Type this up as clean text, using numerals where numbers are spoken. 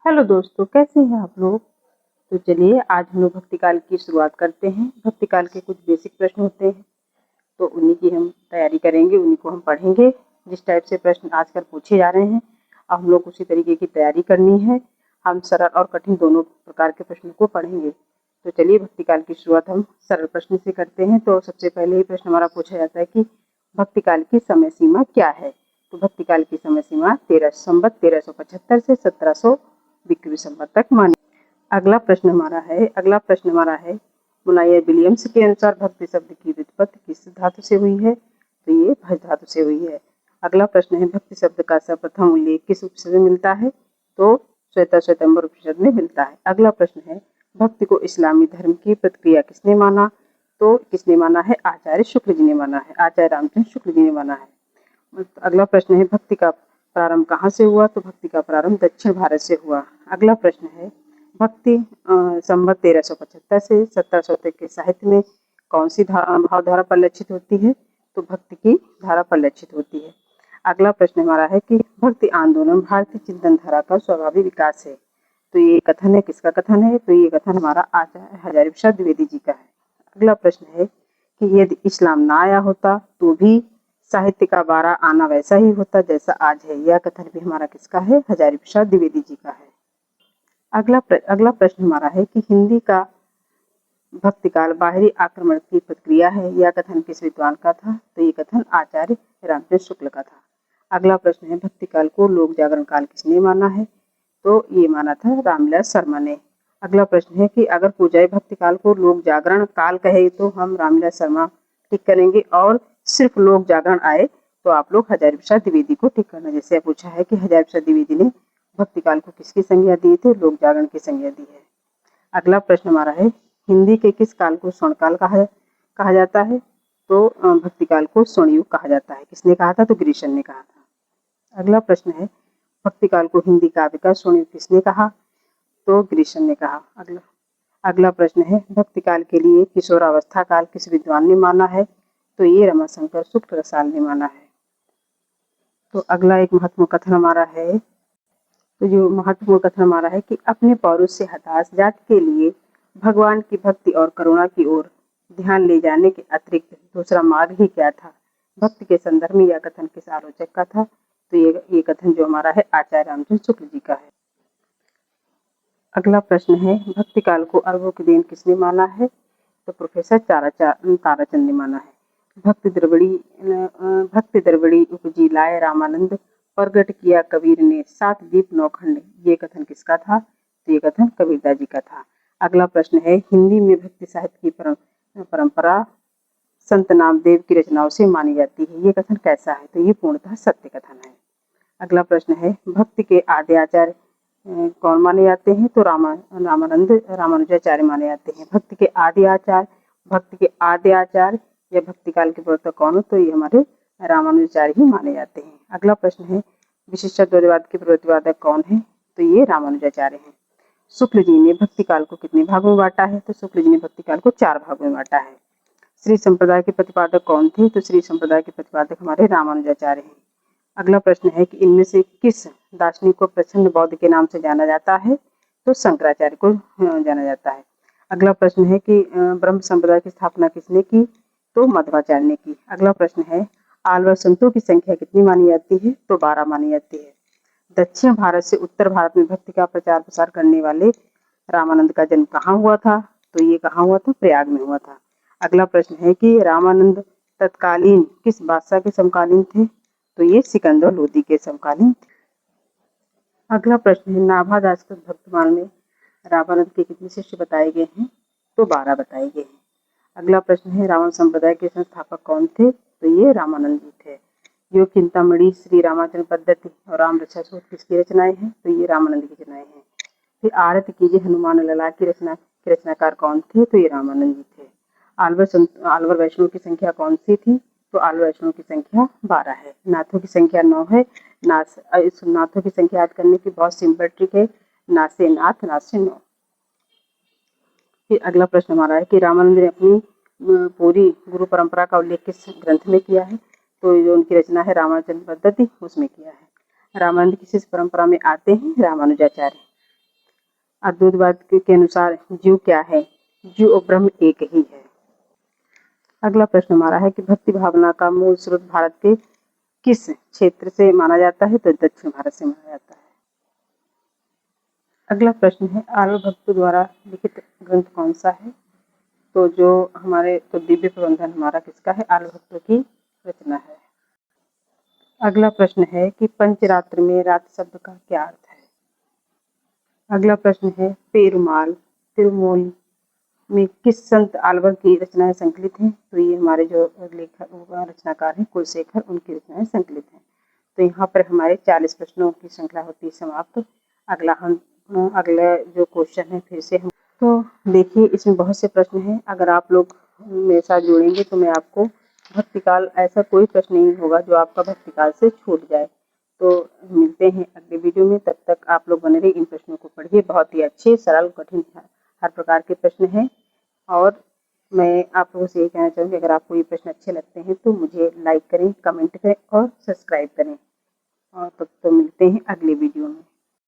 Hello दोस्तों, कैसे हैं आप लोग। तो चलिए आज हम लोग भक्तिकाल की शुरुआत करते हैं। भक्तिकाल के कुछ बेसिक प्रश्न होते हैं तो उन्हीं की हम तैयारी करेंगे, उन्हीं को हम पढ़ेंगे। जिस टाइप से प्रश्न आजकल पूछे जा रहे हैं अब हम लोग उसी तरीके की तैयारी करनी है। हम सरल और कठिन दोनों प्रकार के प्रश्नों को पढ़ेंगे। तो चलिए भक्तिकाल की शुरुआत हम सरल प्रश्न से करते हैं। तो सबसे पहले ही प्रश्न हमारा पूछा जाता है कि भक्तिकाल की समय सीमा क्या है। तो भक्तिकाल की समय सीमा 1375 से 1720 दिसंबर तक मानी। अगला प्रश्न हमारा है मुनायर विलियम्स के अनुसार भक्ति शब्द की व्युत्पत्ति किस धातु से हुई है। तो ये भज धातु से हुई है। अगला प्रश्न है भक्ति शब्द का सर्वप्रथम उल्लेख किस उपनिषद में मिलता है। तो श्वेताश्वेतांबर उपनिषद में मिलता है। अगला प्रश्न है भक्ति को इस्लामी धर्म की प्रतिक्रिया किसने माना। तो किसने माना है, आचार्य शुक्ल जी ने माना है, आचार्य रामचंद्र शुक्ल जी ने माना है। अगला प्रश्न है भक्ति का प्रारंभ कहाँ से हुआ। तो भक्ति का प्रारंभ दक्षिण भारत से हुआ। अगला प्रश्न है भक्ति संवत 1375 से 1700 तक के साहित्य में कौन सी भावधारा परिलक्षित होती है। तो भक्ति की धारा परिलक्षित होती है। अगला प्रश्न हमारा है कि भक्ति आंदोलन भारतीय चिंतन धारा का स्वाभाविक विकास है। तो ये कथन है, किसका कथन है। तो ये कथन हमारा आचार्य हजारी प्रसाद द्विवेदी जी का है। अगला प्रश्न है कि यदि इस्लाम ना आया होता तो भी साहित्य का बारा आना वैसा ही होता जैसा आज है। यह कथन भी हमारा किसका है, हजारी प्रसाद द्विवेदी जी का है। अगला प्रश्न हमारा है कि हिंदी का भक्तिकाल बाहरी आक्रमण की प्रतिक्रिया है। यह कथन किस विद्वान का था। तो ये कथन आचार्य रामचंद्र शुक्ल का था। अगला प्रश्न है भक्तिकाल को लोक जागरण काल किसने माना है। तो ये माना था रामविलास शर्मा ने। अगला प्रश्न है कि अगर पूजाए भक्तिकाल को लोक जागरण काल कहे तो हम रामविलास शर्मा टिक करेंगे, और सिर्फ लोक जागरण आए तो आप लोग हजारी प्रसाद द्विवेदी को टिक करना। जैसे पूछा है कि हजारी प्रसाद द्विवेदी ने भक्तिकाल को किसकी संज्ञा दी थी, लोक जागरण की संज्ञा दी है। अगला प्रश्न हमारा है हिंदी के किस काल को स्वर्णकाल कहा जाता है। तो भक्तिकाल को स्वर्णयुग कहा जाता है। किसने कहा था, तो ग्रीशन ने कहा था। अगला प्रश्न है भक्तिकाल को हिंदी काव्य का स्वर्णयुग किसने कहा। तो ग्रीशन ने कहा। अगला प्रश्न है भक्तिकाल के लिए किशोरावस्था काल किस विद्वान ने माना है। तो ये रमाशंकर शुक्ल रसाल ने माना है। तो अगला एक महत्वपूर्ण कथन हमारा है, तो जो महत्वपूर्ण कथन हमारा है कि अपने पौरुष से हताश जाति के लिए भगवान की भक्ति और करुणा की ओर ध्यान ले जाने के अतिरिक्त दूसरा मार्ग ही क्या था। भक्ति के संदर्भ में यह कथन किस आलोचक का था। तो ये कथन जो हमारा है आचार्य रामचंद्र शुक्ल जी का है। अगला प्रश्न है भक्तिकाल को अरबों की देन किसने माना है। तो प्रोफेसर ताराचंद ने माना है। भक्ति द्रविड़ी उपजी लाए रामानंद प्रगट किया कबीर ने 7 दीप 9 खंड। ये कथन किसका था। तो ये कथन कबीरदास जी का था। अगला प्रश्न है हिंदी में भक्ति साहित्य की परंपरा संत नामदेव की रचनाओं से मानी जाती है। ये कथन कैसा है। तो ये पूर्णतः सत्य कथन है। अगला प्रश्न है भक्ति के आद्य आचार्य कौन माने जाते हैं। तो रामानुजाचार्य माने जाते हैं। भक्ति के आद्य आचार्य या भक्तिकाल के प्रवर्तक कौन हो। तो ये हमारे रामानुजाचार्य ही माने जाते हैं। अगला प्रश्न है विशिष्टाद्वैतवाद के प्रतिपादक कौन है। तो ये रामानुजाचार्य हैं। शुक्ल जी ने भक्तिकाल को कितने भागों में बांटा है। तो शुक्ल जी ने भक्तिकाल को 4 भागों में बांटा है। श्री संप्रदाय के प्रतिपादक कौन थे। तो श्री संप्रदाय के प्रतिपादक हमारे रामानुजाचार्य हैं। अगला प्रश्न है कि इनमें से किस दार्शनिक को प्रचंड बौद्ध के नाम से जाना जाता है। तो शंकराचार्य को जाना जाता है। अगला प्रश्न है कि ब्रह्म संप्रदाय की स्थापना किसने की। तो मध्वाचार्य ने की। अगला प्रश्न है आलवर संतों की संख्या कितनी मानी जाती है। तो 12 मानी जाती है। दक्षिण भारत से उत्तर भारत में भक्ति का प्रचार प्रसार करने वाले रामानंद का जन्म कहाँ हुआ था। तो ये कहाँ हुआ था, प्रयाग में हुआ था। अगला प्रश्न है कि रामानंद तत्कालीन किस बादशाह के समकालीन थे। तो ये सिकंदर लोदी के समकालीन थे। अगला प्रश्न है नाभा दासकृत भक्तमाल में रामानंद के कितने शिष्य बताए गए हैं। तो 12 बताए गए हैं। अगला प्रश्न है रावण संप्रदाय के संस्थापक कौन थे। तो ये रामानंद जी थे। योग चिंतामणि, श्री रामाचरण पद्धति और राम रक्षा सूत्र किसकी रचनाएं हैं। तो ये रामानंद की रचनाएं हैं। फिर आरती कीजिए हनुमान लला की रचनाकार कौन थे। तो ये रामानंद जी थे। आलवर वैष्णव की संख्या कौन सी थी। तो आलवर वैष्णव की संख्या 12 है। नाथों की संख्या 9 है। नाथों की संख्या याद करने की बहुत सिंपल ट्रिक है, ना से नाथ, ना से 9। फिर अगला प्रश्न हमारा है कि रामानंद ने अपनी पूरी गुरु परंपरा का उल्लेख किस ग्रंथ में किया है। तो जो उनकी रचना है रामाचरण पद्धति, उसमें किया है। रामानंद की शिष्य परंपरा में आते हैं रामानुजाचार्य। अद्वैतवाद के अनुसार जीव क्या है? जीव और ब्रह्म एक ही है। अगला प्रश्न हमारा है कि भक्ति भावना का मूल स्रोत भारत के किस क्षेत्र से माना जाता है? तो दक्षिण भारत से माना जाता है। अगला प्रश्न है आर्य भक्तों द्वारा लिखित ग्रंथ कौन सा है? तो जो हमारे दिव्य प्रबंधन हमारा किसका है? आर्य भक्तों की रचना है। अगला प्रश्न है कि पंचरात्र में रात शब्द का क्या अर्थ है? अगला प्रश्न है पेरुमाल तिरुमोल में किस संत आल्वर की रचनाएं संकलित हैं? तो ये हमारे जो लेखक रचनाकार हैं कुलशेखर, उनकी रचनाएं संकलित हैं। तो यहाँ पर हमारे 40 प्रश्नों की श्रृंखला होती है समाप्त। अगला जो क्वेश्चन है फिर से हम तो देखिए इसमें बहुत से प्रश्न हैं। अगर आप लोग मेरे साथ जुड़ेंगे तो मैं आपको भक्तिकाल ऐसा कोई प्रश्न नहीं होगा जो आपका भक्तिकाल से छूट जाए। तो मिलते हैं अगले वीडियो में, तब तक आप लोग बने रहिए, इन प्रश्नों को पढ़िए। बहुत ही अच्छे, सरल, कठिन हर प्रकार के प्रश्न हैं। और मैं आप लोगों से ये कहना चाहूँगी अगर आपको ये प्रश्न अच्छे लगते हैं तो मुझे लाइक करें, कमेंट करें और सब्सक्राइब करें। और तब तो मिलते हैं अगले वीडियो में।